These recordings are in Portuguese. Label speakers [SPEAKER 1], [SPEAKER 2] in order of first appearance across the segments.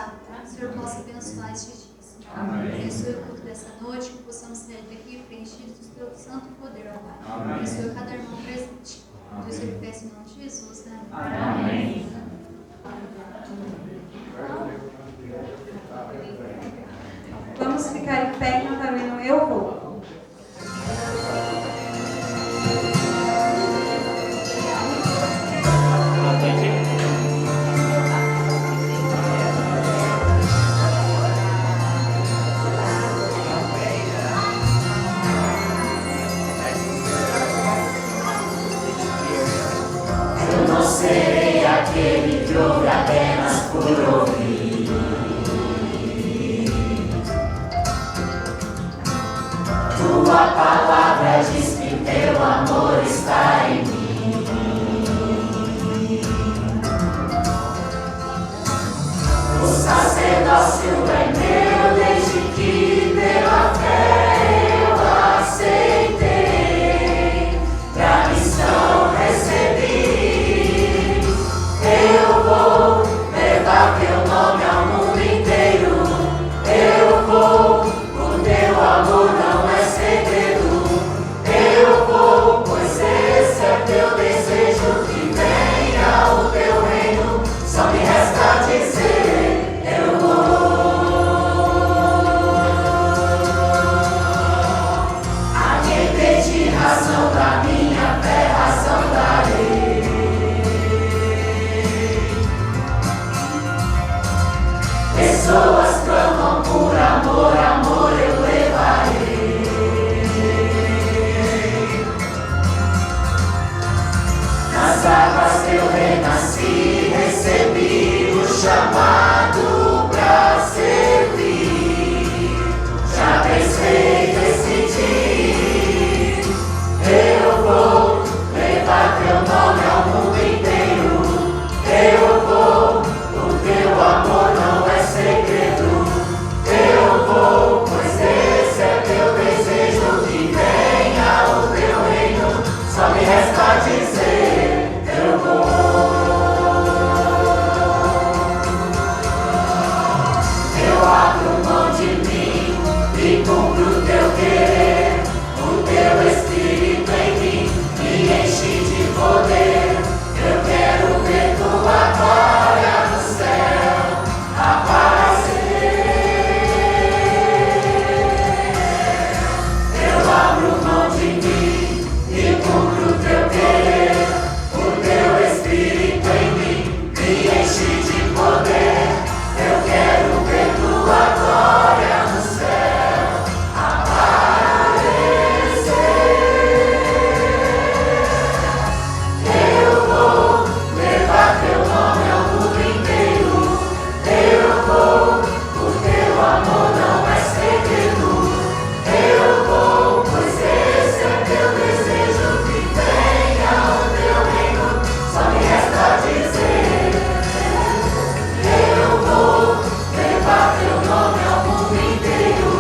[SPEAKER 1] abençoado, tá? Que o Senhor possa abençoar estes dias. Abençoe o culto dessa noite, que possamos sair daqui preenchidos do teu santo poder, ó Pai. Abençoe cada irmão presente. Deus eu peço em nome de Jesus, né? Amém.
[SPEAKER 2] Vamos ficar em pé e cantar o hino Eu Vou.
[SPEAKER 3] Eu não serei aquele que ouve apenas por ouvir. Tua palavra diz que teu amor está em mim. O sacerdócio é meu desde que pela fé eu aceitei. Pra missão recebi. Eu vou levar teu nome ao mundo inteiro. Eu vou, o teu amor não é segredo. Eu vou, pois esse é teu desejo, que venha o teu reino. Só me resta dizer, eu vou. A quem pedir razão da minha fé, razão darei. Pessoas clamam por amor, amor eu levarei. Nas águas eu renasci, recebi o chamado pra servir. Já pensei, decidi. Eu vou levar teu nome ao mundo inteiro. Eu vou, o teu amor não é segredo. Eu vou, pois esse é teu desejo, que venha o teu reino. Só me resta dizer, eu vou. Eu abro mão de mim e cumpro o teu querer. O teu Espírito em mim me enche de poder. Eu quero ver tua glória no céu aparecer. Eu abro mão de mim e cumpro o teu querer. O teu Espírito em mim me enche de poder. Eu quero ver tua glória no céu aparecer. Eu vou levar teu nome ao mundo inteiro. Eu vou, o teu amor não é segredo. Eu vou, pois esse é teu desejo, que venha o teu reino. Só me resta dizer, eu vou levar teu nome ao mundo inteiro.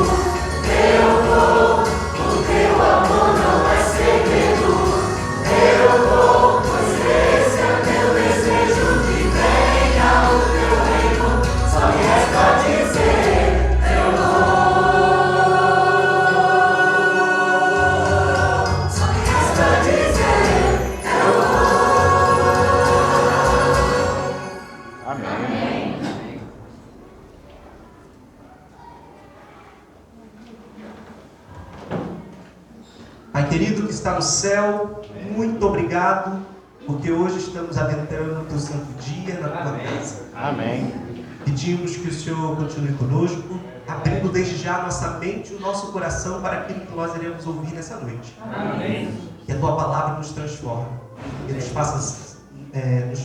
[SPEAKER 3] Eu vou, o teu amor não é segredo. Eu vou, pois esse é teu desejo, que venha o teu reino. Só me resta dizer, eu vou. Só me resta dizer, eu vou.
[SPEAKER 4] Amém.
[SPEAKER 5] Pai querido que está no céu, muito obrigado, porque hoje estamos adentrando o teu santo dia na tua casa.
[SPEAKER 4] Amém.
[SPEAKER 5] Pedimos que o Senhor continue conosco, abrindo desde já a nossa mente e o nosso coração para aquilo que nós iremos ouvir nessa noite.
[SPEAKER 4] Amém.
[SPEAKER 5] Que a tua palavra nos transforme e nos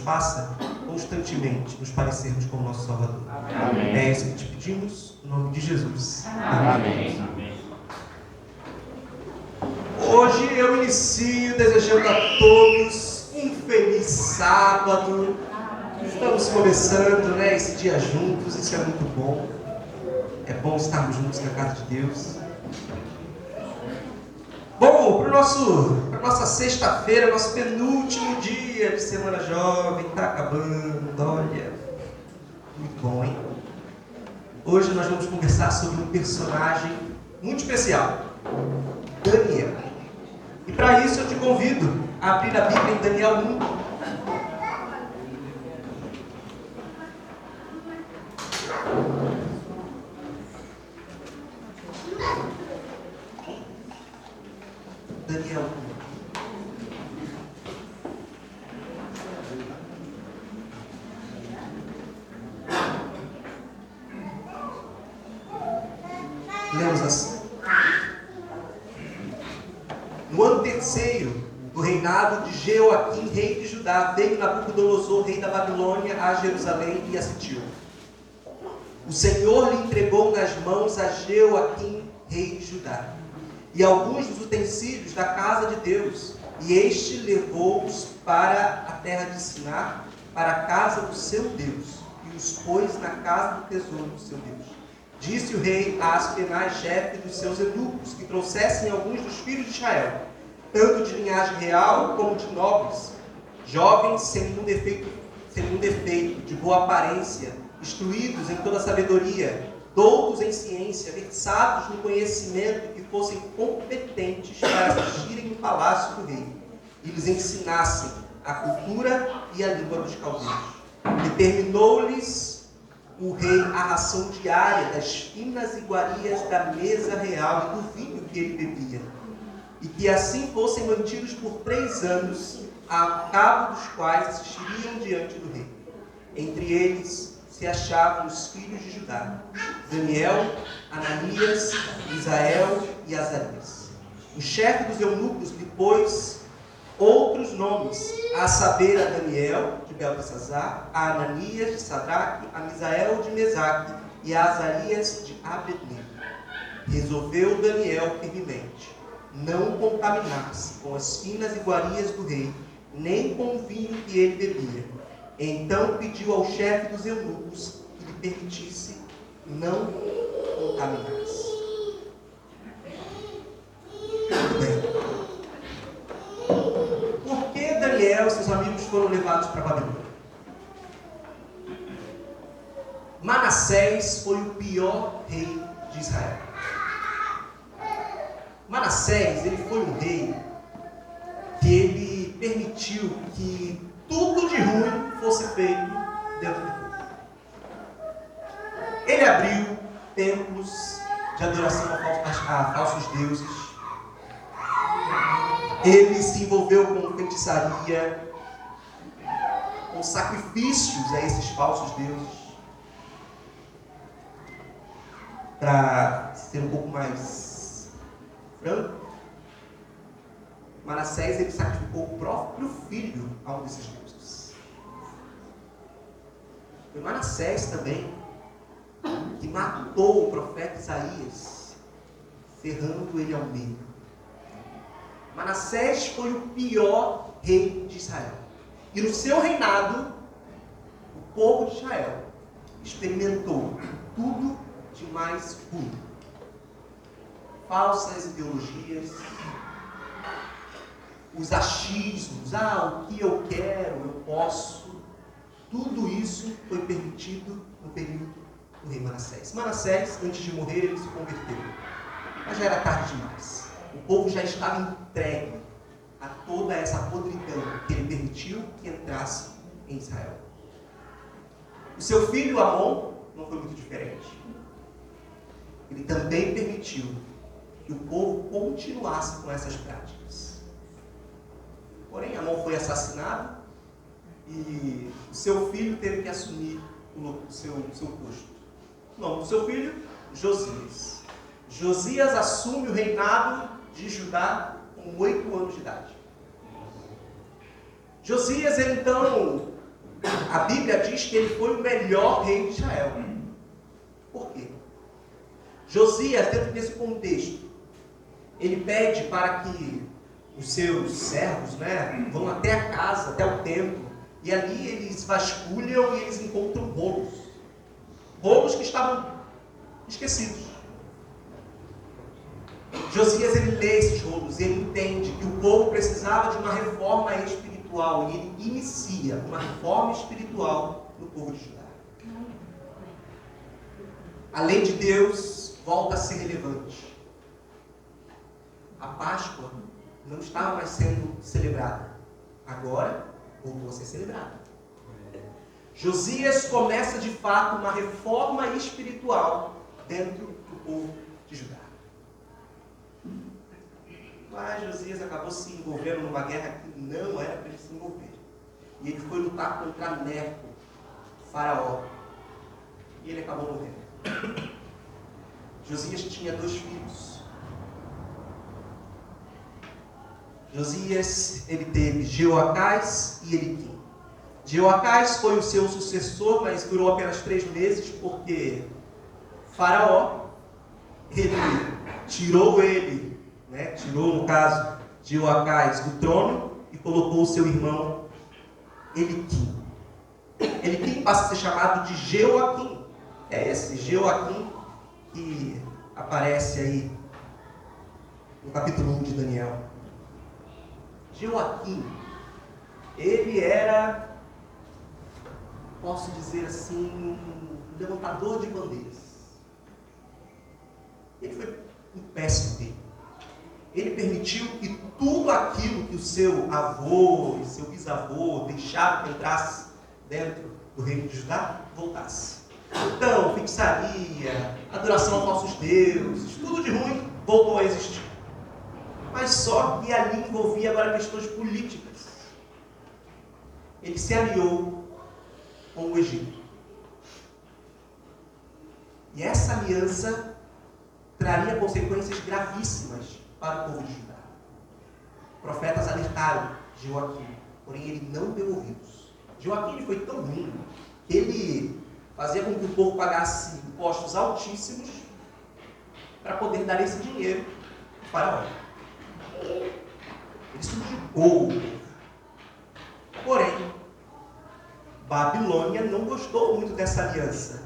[SPEAKER 5] faça constantemente nos parecermos com o nosso Salvador.
[SPEAKER 4] Amém.
[SPEAKER 5] É isso que te pedimos, no nome de Jesus.
[SPEAKER 4] Amém.
[SPEAKER 5] Hoje eu inicio desejando a todos um feliz sábado. Estamos começando, esse dia juntos, isso é muito bom. É bom estarmos juntos na casa de Deus. Bom, para nossa sexta-feira, nosso penúltimo dia de Semana Jovem, está acabando, olha, muito bom, hein? Hoje nós vamos conversar sobre um personagem muito especial, Daniel. E para isso eu te convido a abrir a Bíblia em Daniel 1. Daniel 1. Lemos assim. No ano terceiro do reinado de Jeoaquim, rei de Judá, veio Nabucodonosor, rei da Babilônia, a Jerusalém e a Sitiu. O Senhor lhe entregou nas mãos a Jeoaquim, rei de Judá, e alguns dos utensílios da casa de Deus, e este levou-os para a terra de Sinar, para a casa do seu Deus, e os pôs na casa do tesouro do seu Deus. Disse o rei a Aspenaz, chefe dos seus eunucos, que trouxessem alguns dos filhos de Israel, tanto de linhagem real como de nobres, jovens sem nenhum defeito, de boa aparência, instruídos em toda sabedoria, doutos em ciência, versados no conhecimento, que fossem competentes para assistirem no palácio do rei, e lhes ensinassem a cultura e a língua dos caldeus. Determinou-lhes o rei a ração diária das finas iguarias da mesa real e do vinho que ele bebia, e que assim fossem mantidos por 3 anos, a cabo dos quais assistiriam diante do rei. Entre eles se achavam os filhos de Judá: Daniel, Ananias, Misael e Azarias. O chefe dos eunucos lhe pôs outros nomes, a saber, a Daniel, de Beltesazar, a Ananias, de Sadraque, a Misael, de Mesaque, e a Azarias, de Abednego. Resolveu Daniel firmemente não contaminar-se com as finas iguarias do rei, nem com o vinho que ele bebia. Então pediu ao chefe dos eunucos que lhe permitisse não contaminar-se. Muito bem. Por que Daniel e seus amigos foram levados para a Babilônia? Manassés foi o pior rei de Israel. Manassés, ele foi um rei que ele permitiu que tudo de ruim fosse feito dentro do povo. Ele abriu templos de adoração a falsos deuses. Ele se envolveu com feitiçaria, com sacrifícios a esses falsos deuses. Para ser um pouco mais franco, Manassés, ele sacrificou o próprio filho a um desses deuses. Foi Manassés também que matou o profeta Isaías, ferrando ele ao meio. Manassés foi o pior rei de Israel. E no seu reinado, o povo de Israel experimentou tudo de mais ruim. Falsas ideologias, os achismos, o que eu quero, eu posso. Tudo isso foi permitido no período do rei Manassés. Manassés, antes de morrer, ele se converteu. Mas já era tarde demais. O povo já estava entregue a toda essa podridão que ele permitiu que entrasse em Israel. O seu filho Amon não foi muito diferente. Ele também permitiu que o povo continuasse com essas práticas. Porém, Amon foi assassinado e o seu filho teve que assumir o seu posto. O nome do seu filho, Josias. Josias assume o reinado de Judá com 8 anos de idade. Josias, então, a Bíblia diz que ele foi o melhor rei de Israel. Por quê? Josias, dentro desse contexto, ele pede para que os seus servos, vão até a casa, até o templo, e ali eles vasculham e eles encontram rolos. Rolos que estavam esquecidos. Josias, ele lê esses rolos e ele entende que o povo precisava de uma reforma espiritual, e ele inicia uma reforma espiritual no povo de Judá. a lei de Deus volta a ser relevante. A Páscoa não estava mais sendo celebrada. Agora, voltou a ser celebrada. Josias começa de fato uma reforma espiritual dentro do povo de Judá. Mas Josias acabou se envolvendo numa guerra que não era para ele se envolver. E ele foi lutar contra Neco, faraó. E ele acabou morrendo. Josias tinha 2 filhos. Josias, ele teve Jeoacás e Eliquim. Jeoacás foi o seu sucessor, mas durou apenas 3 meses, porque Faraó, ele tirou no caso, Jeoacás do trono e colocou o seu irmão Eliquim. Eliquim passa a ser chamado de Jeoaquim. É esse Jeoaquim que aparece aí no capítulo 1 de Daniel. Jeoaquim, ele era, posso dizer assim, um levantador de bandeiras. Ele foi um péssimo rei. Ele permitiu que tudo aquilo que o seu avô e seu bisavô deixaram que entrasse dentro do reino de Judá, voltasse. Então, feitiçaria, adoração a falsos deuses, tudo de ruim voltou a existir. Mas só que ali envolvia agora questões políticas. Ele se aliou com o Egito. E essa aliança traria consequências gravíssimas para o povo de Judá. Profetas alertaram Jeoaquim, porém ele não deu ouvidos. Jeoaquim foi tão ruim que ele fazia com que o povo pagasse impostos altíssimos para poder dar esse dinheiro para o faraó. Ele subjugou o povo. Porém, Babilônia não gostou muito dessa aliança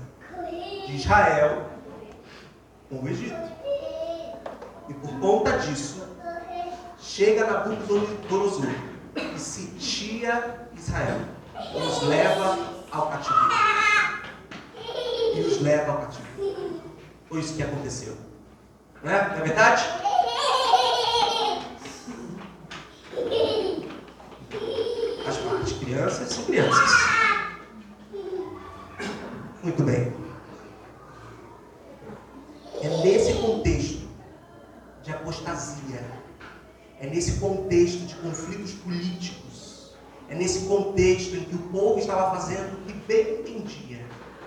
[SPEAKER 5] de Israel com o Egito. E por conta disso, chega Nabucodonosor e sitia Israel e os leva ao cativeiro. Foi isso que aconteceu. Não é? Não é verdade? Faz parte. Crianças são crianças. Muito bem. É nesse contexto de apostasia, é nesse contexto de conflitos políticos, é nesse contexto em que o povo estava fazendo o que bem entendia,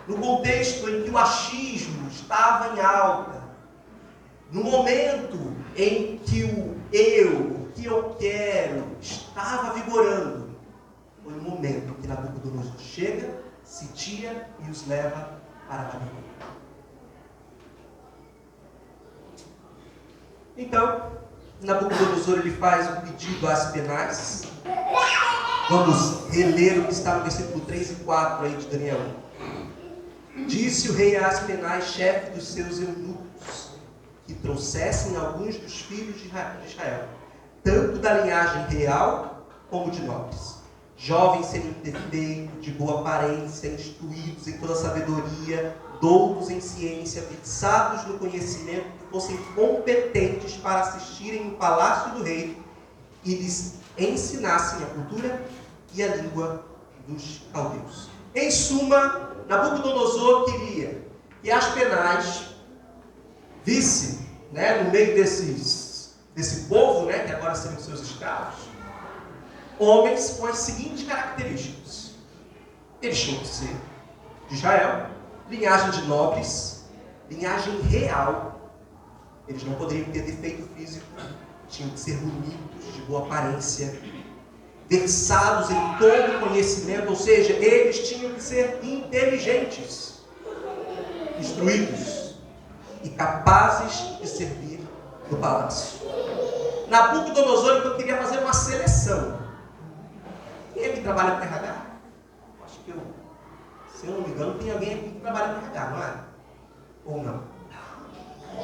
[SPEAKER 5] no contexto em que o achismo estava em alta, no momento em que o que eu quero, estava vigorando, foi o momento que Nabucodonosor chega, sitia e os leva para a Babilônia. Então, Nabucodonosor ele faz um pedido a Aspenaz. Vamos reler o que está no versículo 3 e 4 aí de Daniel 1. Disse o rei a Aspenaz, chefe dos seus eunucos, que trouxessem alguns dos filhos de Israel, tanto da linhagem real como de nobres, jovens sem defeito, de boa aparência, instruídos em toda sabedoria, doutos em ciência, fixados no conhecimento, que fossem competentes para assistirem no palácio do rei e lhes ensinassem a cultura e a língua dos caldeus. Em suma, Nabucodonosor queria que Aspenaz visse, no meio desse povo, que agora seriam seus escravos, homens com as seguintes características. Eles tinham que ser de Israel, linhagem de nobres, linhagem real. Eles não poderiam ter defeito físico, tinham que ser bonitos, de boa aparência, versados em todo conhecimento, ou seja, eles tinham que ser inteligentes, instruídos e capazes de servir no palácio. Nabucodonosor então queria fazer uma seleção. Quem é que trabalha com RH? Acho que se eu não me engano, tem alguém aqui que trabalha com RH, não é? Ou não?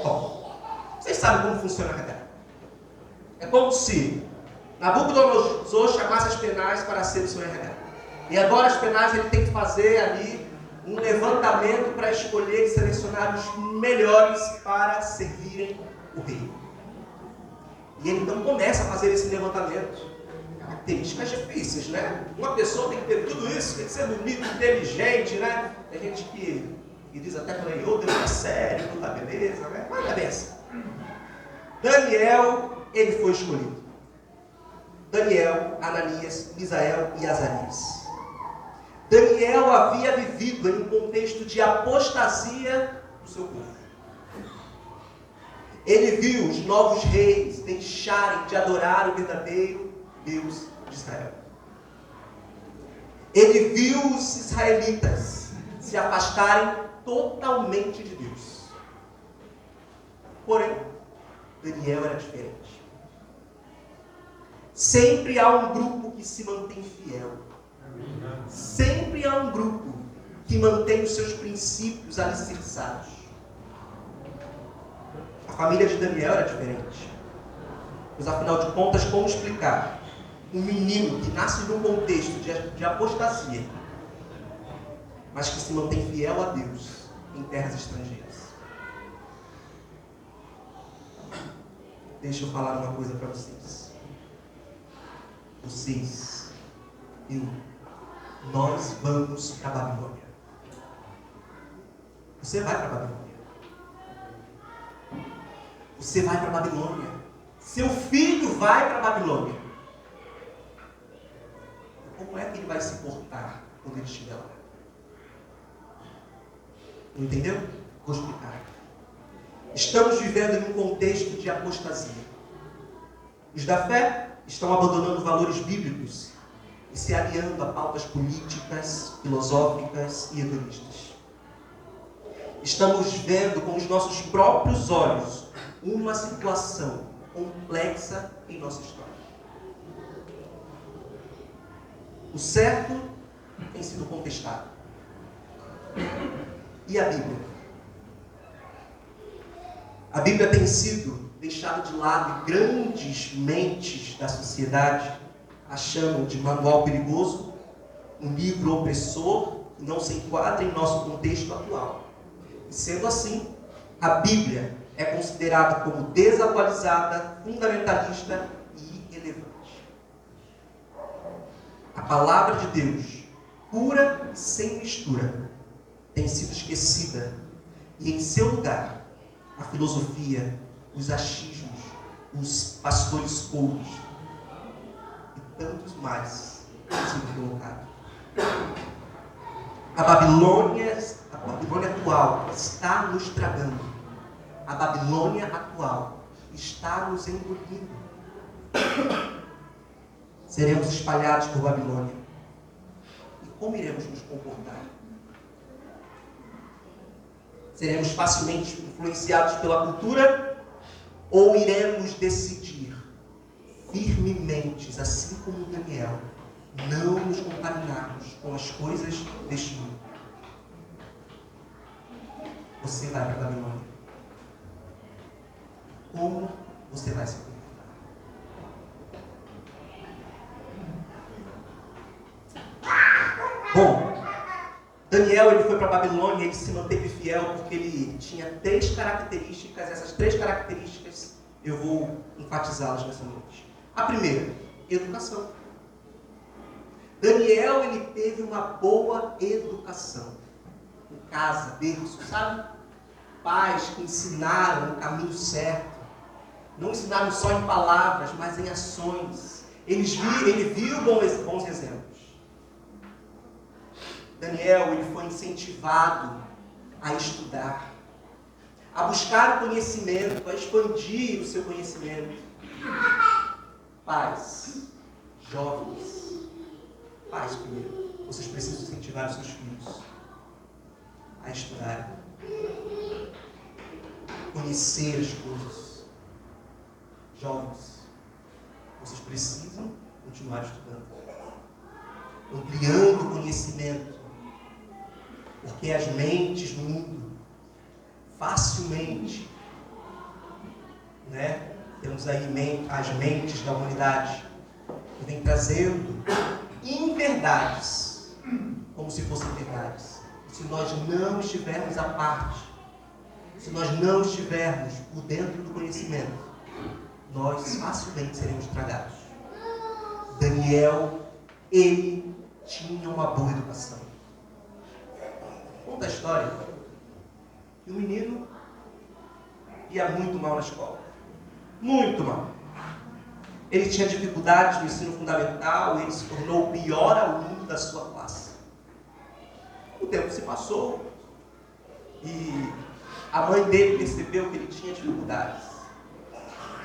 [SPEAKER 5] Bom, vocês sabem como funciona a RH. É como se Nabucodonosor chamasse Aspenaz para ser o seu RH. E agora Aspenaz ele tem que fazer ali um levantamento para escolher e selecionar os melhores para servirem o rei. E ele então começa a fazer esse levantamento. Características difíceis, né? Uma pessoa tem que ter tudo isso, tem que ser bonito, inteligente, né? Tem gente que diz até por aí, Deus é sério, tudo da beleza, né? Olha a benção. Daniel, ele foi escolhido. Daniel, Ananias, Misael e Azarias. Daniel havia vivido em um contexto de apostasia do seu povo. Ele viu os novos reis deixarem de adorar o verdadeiro Deus de Israel. Ele viu os israelitas se afastarem totalmente de Deus. Porém, Daniel era diferente. Sempre há um grupo que se mantém fiel. Sempre há um grupo que mantém os seus princípios alicerçados. A família de Daniel era diferente. Mas afinal de contas, como explicar um menino que nasce num contexto de apostasia, mas que se mantém fiel a Deus em terras estrangeiras? Deixa eu falar uma coisa para vocês. Nós vamos para a Babilônia. Você vai para a Babilônia. Você vai para a Babilônia. Seu filho vai para a Babilônia. Como é que ele vai se portar quando ele estiver lá? Não entendeu? Vou explicar. Estamos vivendo em um contexto de apostasia. Os da fé estão abandonando valores bíblicos e se aliando a pautas políticas, filosóficas e hedonistas. Estamos vendo com os nossos próprios olhos uma situação complexa em nossa história. O certo tem sido contestado. E a Bíblia? A Bíblia tem sido deixada de lado e grandes mentes da sociedade a chamam de manual perigoso, um livro opressor que não se enquadra em nosso contexto atual. E sendo assim, a Bíblia é considerada como desatualizada, fundamentalista e irrelevante. A palavra de Deus, pura e sem mistura, tem sido esquecida e em seu lugar a filosofia, os achismos, os pastores couros e tantos mais têm sido colocados. A Babilônia atual está nos tragando. A Babilônia atual está nos engolindo. Seremos espalhados por Babilônia. E como iremos nos comportar? Seremos facilmente influenciados pela cultura ou iremos decidir firmemente, assim como Daniel, não nos contaminarmos com as coisas deste mundo? Você vai para a Babilônia. Como você vai se comportar? Bom, Daniel ele foi para a Babilônia e ele se manteve fiel porque ele tinha 3 características. Essas 3 características eu vou enfatizá-las nessa noite. A primeira, educação. Daniel ele teve uma boa educação. Em casa, berço, sabe? Pais que ensinaram o caminho certo. Não ensinaram só em palavras, mas em ações. Ele viu bons exemplos. Daniel ele foi incentivado a estudar, a buscar o conhecimento, a expandir o seu conhecimento. Pais, jovens, pais primeiro, vocês precisam incentivar os seus filhos a estudarem, conhecer as coisas. Jovens, vocês precisam continuar estudando, ampliando o conhecimento, porque as mentes no mundo facilmente, temos aí as mentes da humanidade que vem trazendo inverdades como se fossem verdades. se nós não estivermos à parte, se nós não estivermos por dentro do conhecimento, nós facilmente seremos tragados. Daniel, ele tinha uma boa educação. Conta a história que o menino ia muito mal na escola. Muito mal. Ele tinha dificuldades no ensino fundamental, ele se tornou o pior aluno da sua classe. O tempo se passou e a mãe dele percebeu que ele tinha dificuldades.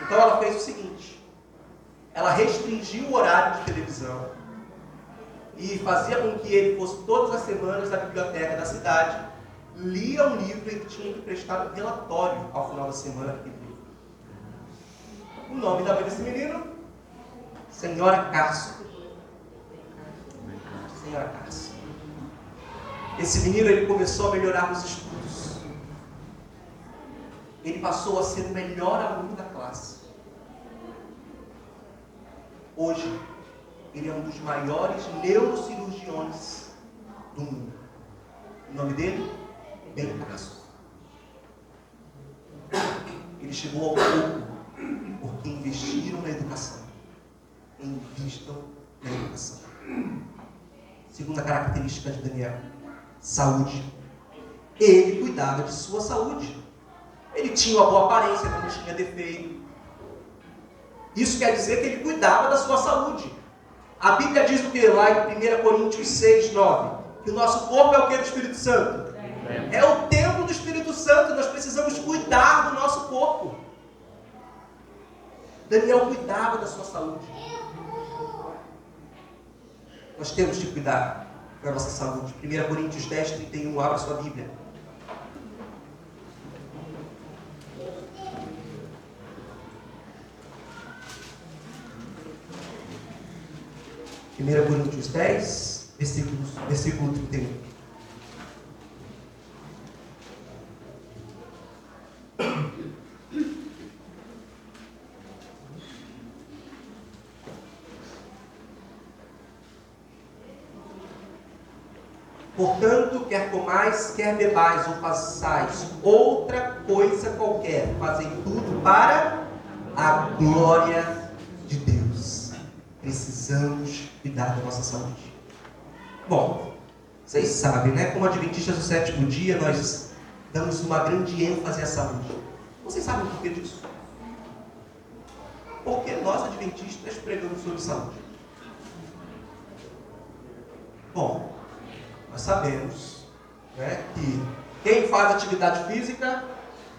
[SPEAKER 5] Então ela fez o seguinte: ela restringiu o horário de televisão e fazia com que ele fosse todas as semanas à biblioteca da cidade, lia um livro e tinha que prestar um relatório ao final da semana daquele livro. O nome da mãe desse menino? Senhora Cárcio. Senhora Cárcio. Esse menino, ele começou a melhorar nos estudos. Ele passou a ser o melhor aluno da classe. Hoje, ele é um dos maiores neurocirurgiões do mundo. O nome dele? Ben Carson. Ele chegou ao topo porque investiram na educação. Invistam na educação. Segunda característica de Daniel: saúde. Ele cuidava de sua saúde. Ele tinha uma boa aparência, não tinha defeito. Isso quer dizer que ele cuidava da sua saúde. A Bíblia diz o que lá em 1 Coríntios 6, 9? Que o nosso corpo é o que do Espírito Santo? É o templo do Espírito Santo. Nós precisamos cuidar do nosso corpo. Daniel cuidava da sua saúde. Nós temos que cuidar da nossa saúde. 1 Coríntios 10, 31, abra sua Bíblia. Primeira Coríntios 10, versículo 31. Portanto, quer comais, quer bebais, ou façais outra coisa qualquer, fazem tudo para a glória de Deus. Precisamos cuidar da nossa saúde. Bom, vocês sabem, né? Como adventistas do sétimo dia, nós damos uma grande ênfase à saúde. Vocês sabem o porquê disso? Porque nós, adventistas, pregamos sobre saúde. Bom, nós sabemos, né, que quem faz atividade física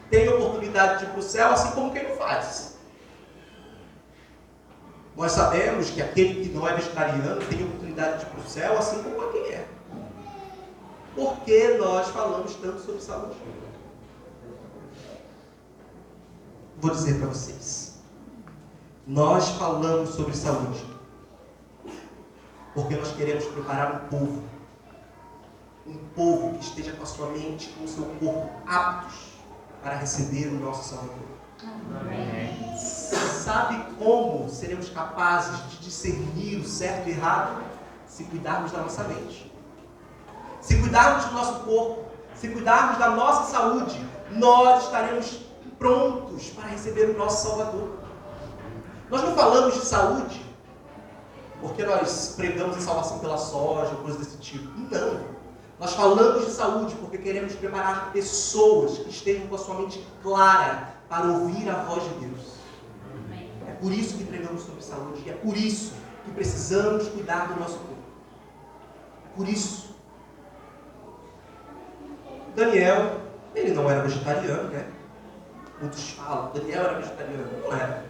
[SPEAKER 5] tem oportunidade de ir para o céu, assim como quem não faz. Nós sabemos que aquele que não é vegetariano tem oportunidade de ir para o céu, assim como quem é. Por que nós falamos tanto sobre saúde? Vou dizer para vocês. Nós falamos sobre saúde porque nós queremos preparar um povo que esteja com a sua mente, com o seu corpo aptos para receber o nosso Salvador.
[SPEAKER 4] Amém.
[SPEAKER 5] Sabe como seremos capazes de discernir o certo e o errado? Se cuidarmos da nossa mente. Se cuidarmos do nosso corpo, se cuidarmos da nossa saúde, nós estaremos prontos para receber o nosso Salvador. Nós não falamos de saúde porque nós pregamos a salvação pela soja, coisas desse tipo. Não. Nós falamos de saúde porque queremos preparar pessoas que estejam com a sua mente clara para ouvir a voz de Deus. É por isso que pregamos sobre saúde. E é por isso que precisamos cuidar do nosso corpo. É por isso. Daniel, ele não era vegetariano, né? Muitos falam, Daniel era vegetariano. Não era.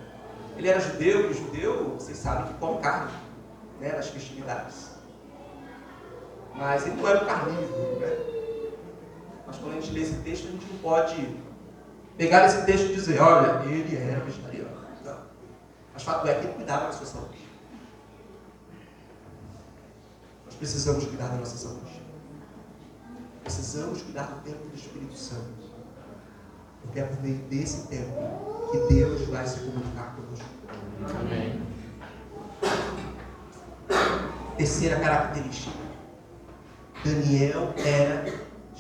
[SPEAKER 5] Ele era judeu, e o judeu, vocês sabem que come carne, né, nas festividades. Mas ele não era um carnívoro, né? Mas quando a gente lê esse texto, a gente não pode pegar esse texto e dizer, olha, ele era vegetariano. Não. Mas o fato é que ele cuidava da sua saúde. Nós precisamos cuidar da nossa saúde. Precisamos cuidar do templo do Espírito Santo. Porque é por meio desse templo que Deus vai se comunicar conosco.
[SPEAKER 4] Amém.
[SPEAKER 5] Terceira característica. Daniel era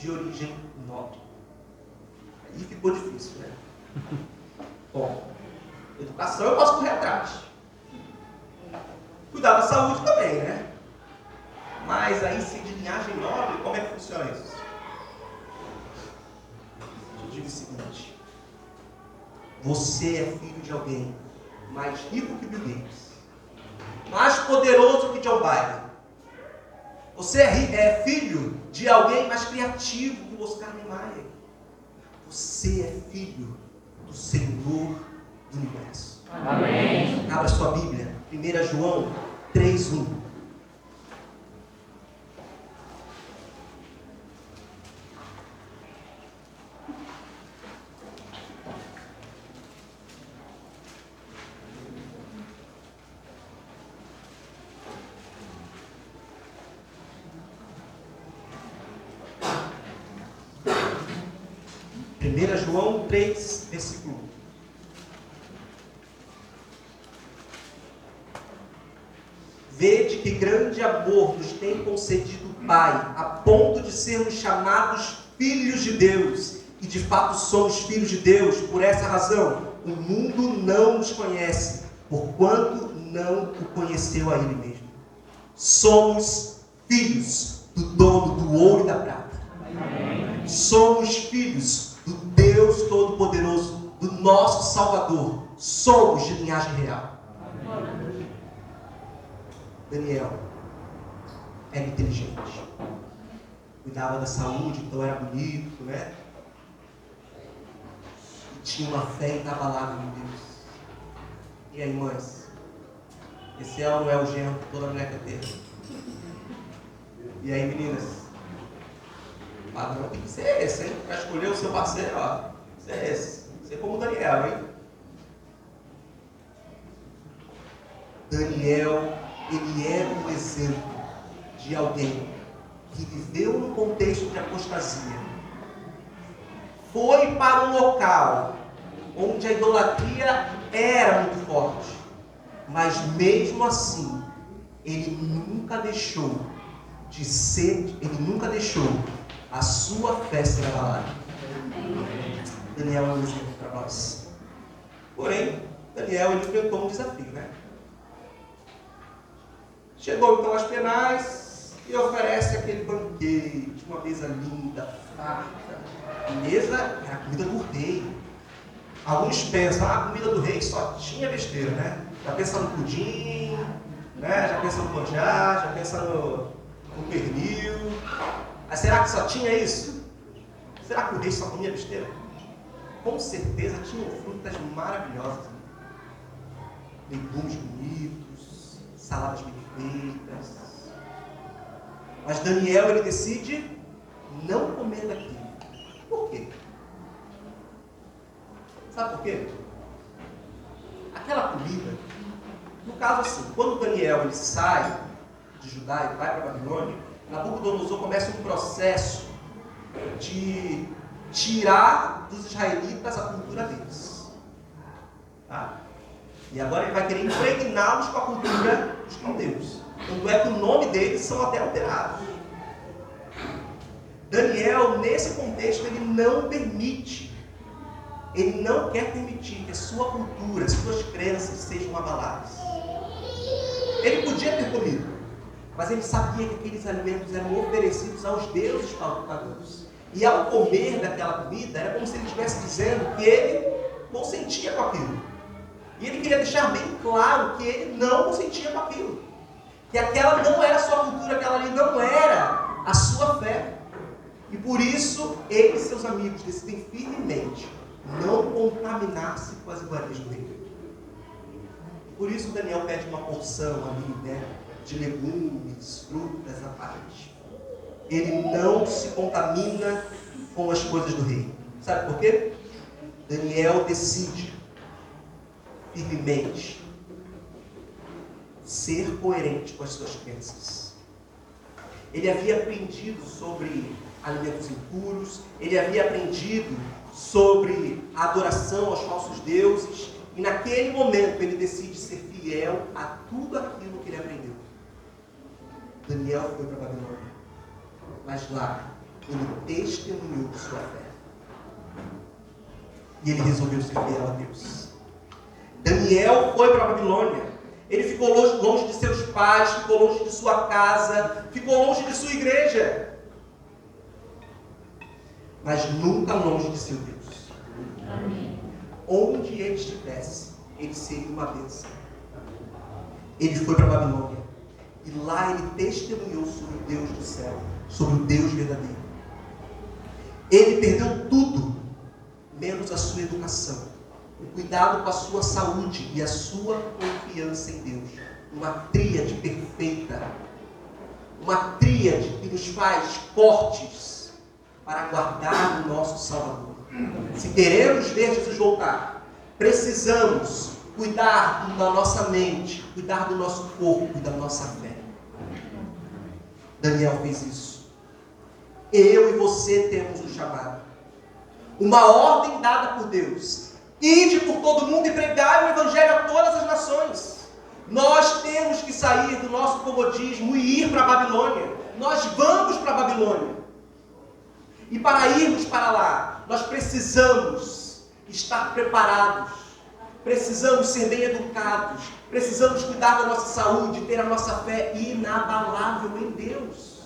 [SPEAKER 5] de origem nobre. Aí ficou difícil, né? Bom, educação eu posso correr atrás. Cuidar da saúde também, né? Mas aí, se de linhagem nobre, como é que funciona isso? Eu digo o seguinte: você é filho de alguém mais rico que Bill Gates, mais poderoso que John Biden. Você é filho de alguém mais criativo que o Oscar Niemeyer. Você é filho do Senhor do Universo.
[SPEAKER 4] Amém.
[SPEAKER 5] Abra sua Bíblia, 1 João 3:1. João 3, versículo 1. Vede que grande amor nos tem concedido o Pai, a ponto de sermos chamados filhos de Deus. E de fato somos filhos de Deus. Por essa razão, o mundo não nos conhece, porquanto não o conheceu a Ele mesmo. Somos filhos do dono do ouro e da prata. Amém. Somos filhos do Deus Todo-Poderoso, do nosso Salvador. Somos de linhagem real. Amém. Daniel era inteligente, cuidava da saúde, então era bonito, né? E tinha uma fé inabalável em Deus. E aí, mães? Esse não é o genro que toda mulher quer ter. E aí, meninas? O padrão tem que ser esse, hein? Para escolher o seu parceiro, ó. Ser esse. Ser como Daniel, hein? Daniel, ele era um exemplo de alguém que viveu num contexto de apostasia. Foi para um local onde a idolatria era muito forte. Mas mesmo assim, ele nunca deixou de ser, ele nunca deixou a sua fé ser abalada. Daniel é um exemplo para nós. Porém, Daniel ele enfrentou um desafio, né? Chegou então às penais e oferece aquele banquete, uma mesa linda, farta. A mesa era a comida do rei. Alguns pensam, a comida do rei só tinha besteira, né? Já pensa no pudim, né? Já pensa no manjar, já pensa no pernil. Mas será que só tinha isso? Será que o rei só comia besteira? Com certeza tinham frutas maravilhosas. Legumes bonitos, saladas bem feitas. Mas Daniel, ele decide não comer daquilo. Por quê? Sabe por quê? Aquela comida, no caso assim, quando Daniel ele sai de Judá e vai para a Babilônia, Nabucodonosor começa um processo de tirar dos israelitas a cultura deles. Tá? E agora ele vai querer impregná-los com a cultura dos caldeus. Tanto é que o nome deles são até alterados. Daniel, nesse contexto, ele não permite, ele não quer permitir que a sua cultura, as suas crenças sejam abaladas. Ele podia ter comido, mas ele sabia que aqueles alimentos eram oferecidos aos deuses pagãos. E ao comer daquela comida, era como se ele estivesse dizendo que ele consentia com aquilo. E ele queria deixar bem claro que ele não consentia com aquilo. Que aquela não era a sua cultura, aquela ali não era a sua fé. E por isso, ele e seus amigos decidem firmemente não contaminar-se com as iguarias do rei. Por isso Daniel pede uma porção ali, né, de legumes, frutas à parte. Ele não se contamina com as coisas do rei. Sabe por quê? Daniel decide firmemente ser coerente com as suas crenças. Ele havia aprendido sobre alimentos impuros, ele havia aprendido sobre a adoração aos falsos deuses, e naquele momento ele decide ser fiel a tudo aquilo que ele aprendeu. Daniel foi para a Babilônia, mas lá ele testemunhou sua fé. E ele resolveu ser fiel a Deus. Daniel foi para a Babilônia. Ele ficou longe de seus pais, ficou longe de sua casa, ficou longe de sua igreja. Mas nunca longe de seu Deus.
[SPEAKER 3] Amém.
[SPEAKER 5] Onde ele estivesse, ele seria uma bênção. Ele foi para a Babilônia. E lá ele testemunhou sobre o Deus do céu, sobre o Deus verdadeiro. Ele perdeu tudo, menos a sua educação, o cuidado com a sua saúde e a sua confiança em Deus. Uma tríade perfeita. Uma tríade que nos faz fortes para guardar o nosso Salvador. Se queremos ver Jesus voltar, precisamos cuidar da nossa mente, cuidar do nosso corpo e da nossa fé. Daniel fez isso. Eu e você temos um chamado. Uma ordem dada por Deus. Ide por todo mundo e pregai o Evangelho a todas as nações. Nós temos que sair do nosso comodismo e ir para a Babilônia. Nós vamos para a Babilônia. E para irmos para lá, nós precisamos estar preparados. Precisamos ser bem educados. Precisamos cuidar da nossa saúde, ter a nossa fé inabalável em Deus.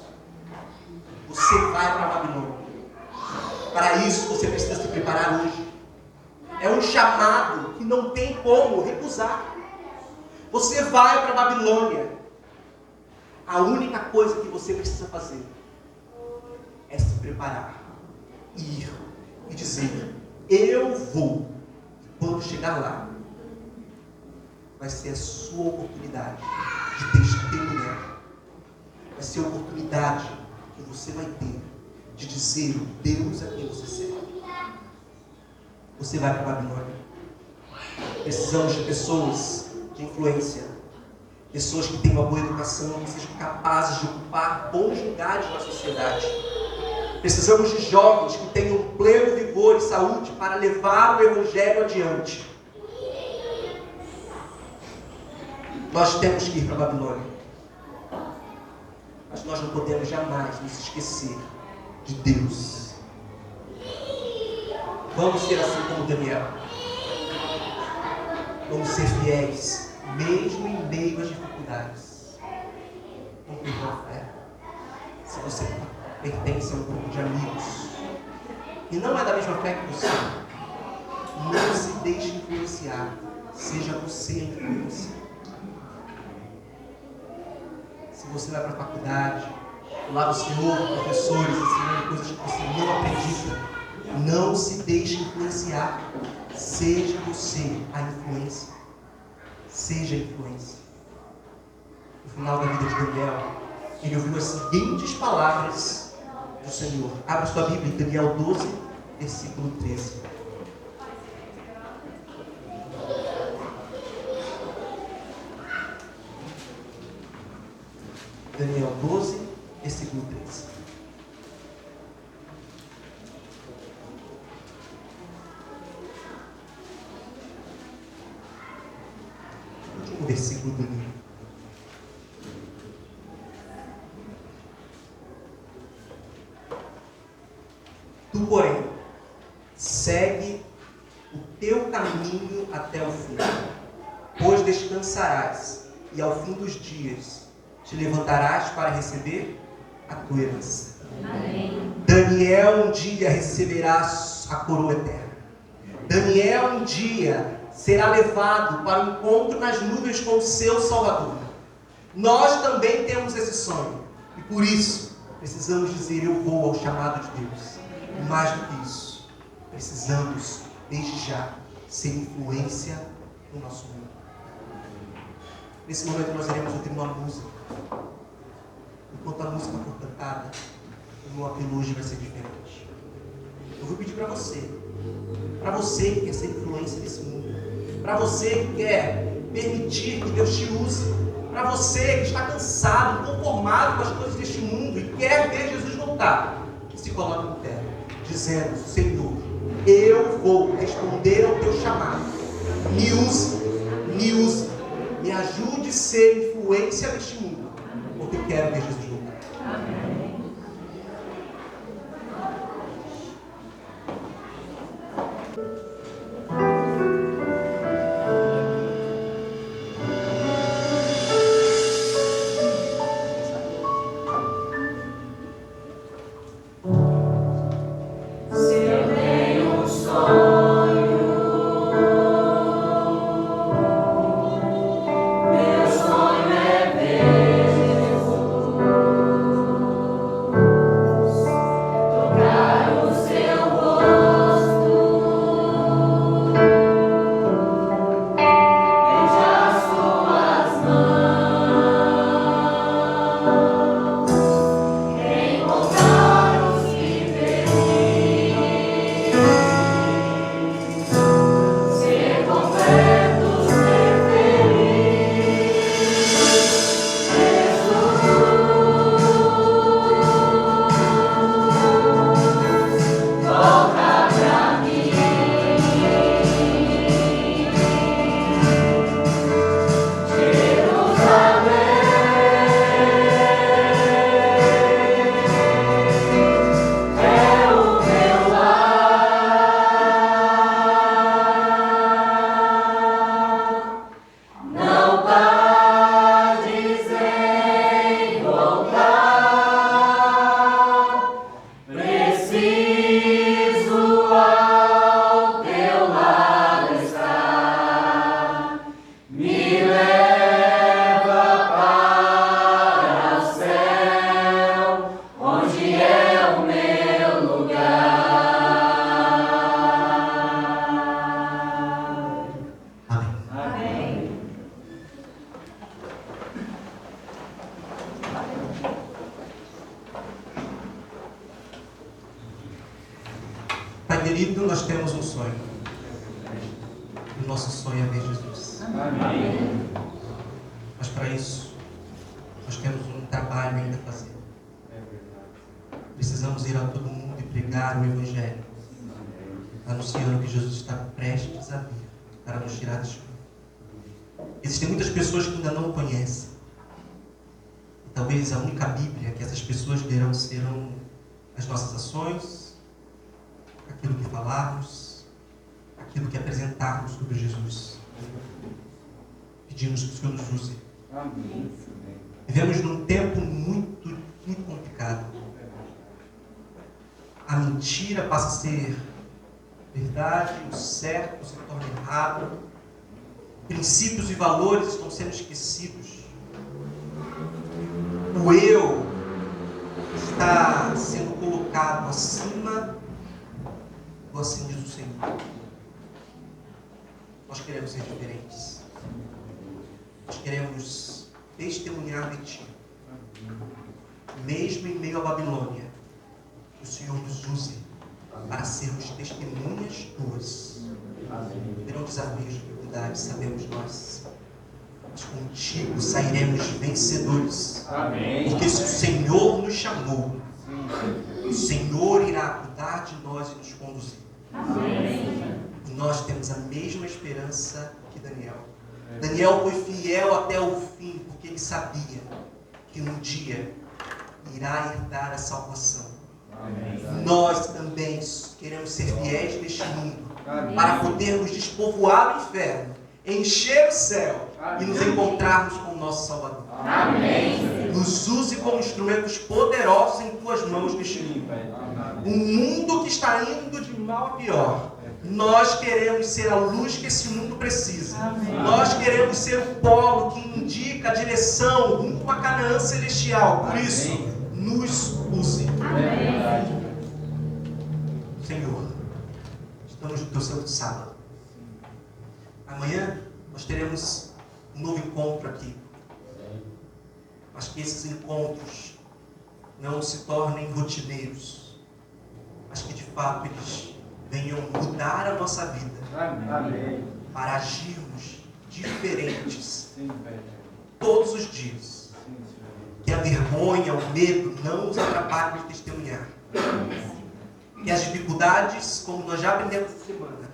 [SPEAKER 5] Você vai para a Babilônia. Para isso você precisa se preparar hoje. É um chamado que não tem como recusar. Você vai para a Babilônia. A única coisa que você precisa fazer é se preparar, ir e dizer: eu vou. E quando chegar lá, vai ser a sua oportunidade de testemunhar. Vai ser a oportunidade que você vai ter de dizer o Deus a quem você serve. Você vai para a Babilônia. Precisamos de pessoas de influência, pessoas que tenham uma boa educação, que sejam capazes de ocupar bons lugares na sociedade. Precisamos de jovens que tenham pleno vigor e saúde para levar o Evangelho adiante. Nós temos que ir para a Babilônia. Mas nós não podemos jamais nos esquecer de Deus. Vamos ser assim como Daniel. Vamos ser fiéis, mesmo em meio às dificuldades. Não perca a fé. Se você pertence a um grupo de amigos e não é da mesma fé que você, não se deixe influenciar. Seja você a influência. Se você vai para a faculdade, lá você ouve professores ensinando coisas que você não acredita, não se deixe influenciar. Seja você a influência. Seja a influência. No final da vida de Daniel, ele ouviu as seguintes palavras do Senhor. Abra sua Bíblia em Daniel 12, versículo 13. Daniel 12, versículo 13. Último versículo do livro. Tu, porém, segue o teu caminho até o fim, pois descansarás, e ao fim dos dias te levantarás para receber a tua herança.
[SPEAKER 3] Amém.
[SPEAKER 5] Daniel um dia receberá a coroa eterna. Daniel um dia será levado para o encontro nas nuvens com o seu Salvador. Nós também temos esse sonho. E por isso, precisamos dizer: eu vou ao chamado de Deus. E mais do que isso, precisamos, desde já, ser influência no nosso mundo. Nesse momento nós iremos ouvir uma música. Enquanto a música for cantada, o meu apelo hoje vai ser diferente. Eu vou pedir para você que quer ser influência nesse mundo, para você que quer permitir que Deus te use, para você que está cansado, inconformado com as coisas deste mundo e quer ver Jesus voltar, que se coloque em terra, dizendo: Senhor, eu vou responder ao teu chamado. Me use, me ajude a ser influência neste mundo, porque eu quero ver Jesus voltar.
[SPEAKER 3] Amém.
[SPEAKER 5] Pai querido, nós temos um sonho. O nosso sonho é ver Jesus.
[SPEAKER 4] Amém.
[SPEAKER 5] Mas para isso, nós temos um trabalho ainda a fazer. Precisamos ir a todo mundo e pregar o Evangelho, anunciando que Jesus está prestes a vir para nos tirar deste mundo. Existem muitas pessoas que ainda não o conhecem. E talvez a única Bíblia que essas pessoas lerão serão as nossas ações, aquilo que falarmos, aquilo que apresentarmos sobre Jesus. Pedimos que o Senhor nos use.
[SPEAKER 4] Amém.
[SPEAKER 5] Vivemos num tempo muito complicado. A mentira passa a ser verdade, o certo se torna errado, princípios e valores estão sendo esquecidos. O eu está sendo colocado acima do assim diz o Senhor. Nós queremos ser diferentes. Nós queremos testemunhar de Ti. Mesmo em meio à Babilônia, que o Senhor nos use para sermos testemunhas Tuas. Terão desafios, dificuldades, sabemos nós. Mas contigo sairemos vencedores.
[SPEAKER 4] Amém.
[SPEAKER 5] Porque se o Senhor nos chamou, o Senhor irá cuidar de nós e nos conduzir.
[SPEAKER 2] Amém.
[SPEAKER 5] E nós temos a mesma esperança que Daniel. Daniel foi fiel até o fim, porque ele sabia que um dia irá herdar a salvação.
[SPEAKER 4] Amém.
[SPEAKER 5] Nós também queremos ser fiéis neste mundo,
[SPEAKER 4] Amém.
[SPEAKER 5] para podermos despovoar o inferno, encher o céu e nos encontrarmos com o nosso Salvador.
[SPEAKER 4] Amém.
[SPEAKER 5] Nos use como instrumentos poderosos em Tuas mãos neste mundo. Um mundo que está indo de mal a pior. Nós queremos ser a luz que esse mundo precisa.
[SPEAKER 2] Amém.
[SPEAKER 5] Nós queremos ser o polo que indica a direção rumo a Canaã celestial. Por isso, nos use.
[SPEAKER 2] Amém.
[SPEAKER 5] Senhor, estamos no Teu santo sábado. Amanhã nós teremos um novo encontro aqui. Mas que esses encontros não se tornem rotineiros, mas que de fato eles venham mudar a nossa vida
[SPEAKER 4] Amém.
[SPEAKER 5] para agirmos diferentes
[SPEAKER 4] Sim, Pai.
[SPEAKER 5] todos os dias.
[SPEAKER 4] Sim, Senhor.
[SPEAKER 5] Que a vergonha, o medo não nos atrapalhem de testemunhar. Que as dificuldades, como nós já aprendemos essa semana,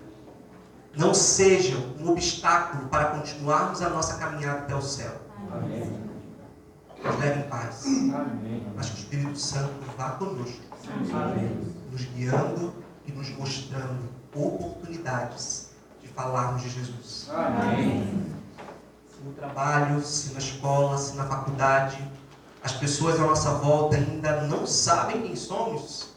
[SPEAKER 5] não sejam um obstáculo para continuarmos a nossa caminhada até o céu.
[SPEAKER 4] Amém.
[SPEAKER 5] Nos leve em paz,
[SPEAKER 4] Amém.
[SPEAKER 5] mas que o Espírito Santo vá conosco,
[SPEAKER 4] Amém.
[SPEAKER 5] nos guiando e nos mostrando oportunidades oportunidades de falarmos de Jesus.
[SPEAKER 4] Amém.
[SPEAKER 5] Se no trabalho, se na escola, se na faculdade, as pessoas à nossa volta ainda não sabem quem somos,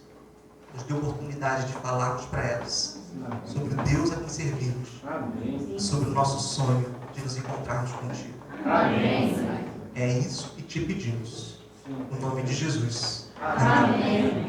[SPEAKER 5] nos dê oportunidade de falarmos para elas sobre o Deus a quem servimos,
[SPEAKER 4] Amém.
[SPEAKER 5] sobre o nosso sonho de nos encontrarmos contigo.
[SPEAKER 4] Amém.
[SPEAKER 5] É isso que te pedimos. No nome de Jesus.
[SPEAKER 4] Amém.